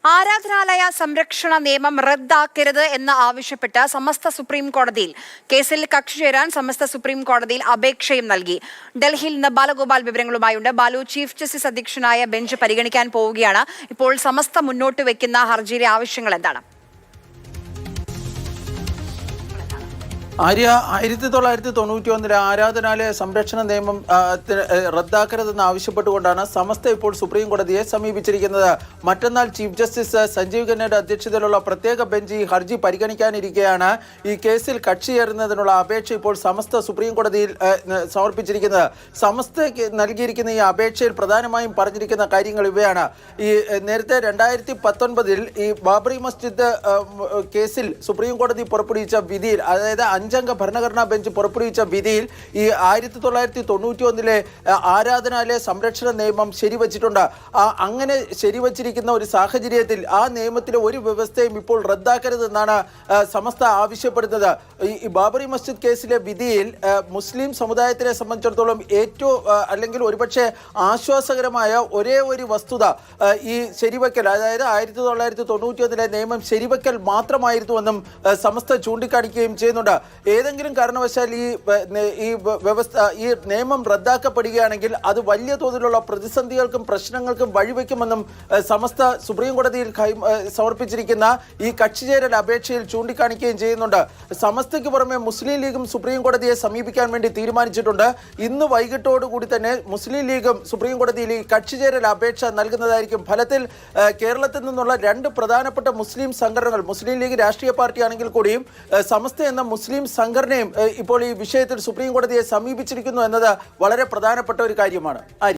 ആരാധനാലയ സംരക്ഷണ നിയമം റദ്ദാക്കരുത് എന്ന് ആവശ്യപ്പെട്ട് സമസ്ത സുപ്രീം കോടതിയിൽ കേസിൽ കക്ഷി ചേരാൻ സമസ്ത സുപ്രീം കോടതിയിൽ അപേക്ഷയും നൽകി. ഡൽഹിയിൽ നിന്ന് ബാലഗോപാൽ വിവരങ്ങളുമായുണ്ട്. ബാലു, ചീഫ് ജസ്റ്റിസ് അധ്യക്ഷനായ ബെഞ്ച് പരിഗണിക്കാൻ പോവുകയാണ്. ഇപ്പോൾ സമസ്ത മുന്നോട്ട് വെക്കുന്ന ഹർജിയിലെ ആവശ്യങ്ങൾ എന്താണ്? ആര്യ, 1991 ആരാധനാലയ സംരക്ഷണ നിയമം റദ്ദാക്കരുതെന്ന് ആവശ്യപ്പെട്ടുകൊണ്ടാണ് സമസ്ത ഇപ്പോൾ സുപ്രീം കോടതിയെ സമീപിച്ചിരിക്കുന്നത്. മറ്റന്നാൾ ചീഫ് ജസ്റ്റിസ് സഞ്ജീവ് ഖന്നയുടെ അധ്യക്ഷതയിലുള്ള പ്രത്യേക ബെഞ്ച് ഈ ഹർജി പരിഗണിക്കാനിരിക്കെയാണ് ഈ കേസിൽ കക്ഷി ചേരുന്നതിനുള്ള അപേക്ഷ ഇപ്പോൾ സമസ്ത സുപ്രീം കോടതിയിൽ സമർപ്പിച്ചിരിക്കുന്നത്. സമസ്തയ്ക്ക് നൽകിയിരിക്കുന്ന ഈ അപേക്ഷയിൽ പ്രധാനമായും പറഞ്ഞിരിക്കുന്ന കാര്യങ്ങൾ ഇവയാണ്. ഈ നേരത്തെ 2019 ഈ ബാബറി മസ്ജിദ് കേസിൽ സുപ്രീം കോടതി പുറപ്പെടുവിച്ച വിധിയിൽ, അതായത് 5-അംഗ ഭരണഘടനാ ബെഞ്ച് പുറപ്പെടുവിച്ച വിധിയിൽ ഈ 1991 ആരാധനാലയ സംരക്ഷണ നിയമം ശരിവച്ചിട്ടുണ്ട്. അങ്ങനെ ശരിവച്ചിരിക്കുന്ന ഒരു സാഹചര്യത്തിൽ ആ നിയമത്തിലെ ഒരു വ്യവസ്ഥയും ഇപ്പോൾ റദ്ദാക്കരുതെന്നാണ് സമസ്ത ആവശ്യപ്പെടുന്നത്. ഈ ബാബറി മസ്ജിദ് കേസിലെ വിധിയിൽ മുസ്ലിം സമുദായത്തിനെ സംബന്ധിച്ചിടത്തോളം ഏറ്റവും അല്ലെങ്കിൽ ഒരുപക്ഷെ ആശ്വാസകരമായ ഒരേ ഒരു വസ്തുത ഈ ശരിവയ്ക്കൽ, അതായത് 1991 നിയമം ശരിവയ്ക്കൽ മാത്രമായിരുന്നുവെന്നും സമസ്ത ചൂണ്ടിക്കാണിക്കുകയും ചെയ്യുന്നുണ്ട്. ഏതെങ്കിലും കാരണവശാൽ ഈ വ്യവസ്ഥ, ഈ നിയമം റദ്ദാക്കപ്പെടുകയാണെങ്കിൽ അത് വലിയ തോതിലുള്ള പ്രതിസന്ധികൾക്കും പ്രശ്നങ്ങൾക്കും വഴിവെക്കുമെന്നും സമസ്ത സുപ്രീം കോടതിയിൽ സമർപ്പിച്ചിരിക്കുന്ന ഈ കക്ഷിചേരൽ അപേക്ഷയിൽ ചൂണ്ടിക്കാണിക്കുകയും ചെയ്യുന്നുണ്ട്. സമസ്തയ്ക്ക് പുറമെ മുസ്ലിം ലീഗും സുപ്രീം കോടതിയെ സമീപിക്കാൻ വേണ്ടി തീരുമാനിച്ചിട്ടുണ്ട്. ഇന്ന് വൈകിട്ടോടുകൂടി തന്നെ മുസ്ലിം ലീഗും സുപ്രീം കോടതിയിൽ ഈ കക്ഷിചേരൽ അപേക്ഷ നൽകുന്നതായിരിക്കും. ഫലത്തിൽ കേരളത്തിൽ നിന്നുള്ള 2 പ്രധാനപ്പെട്ട മുസ്ലിം സംഘടനകൾ, മുസ്ലിം ലീഗ് രാഷ്ട്രീയ പാർട്ടിയാണെങ്കിൽ കൂടിയും സമസ്ത എന്ന മുസ്ലിം സംഘടനയും ഇപ്പോൾ ഈ വിഷയത്തിൽ സുപ്രീം കോടതിയെ സമീപിച്ചിരിക്കുന്നു എന്നത് വളരെ പ്രധാനപ്പെട്ട ഒരു കാര്യമാണ്.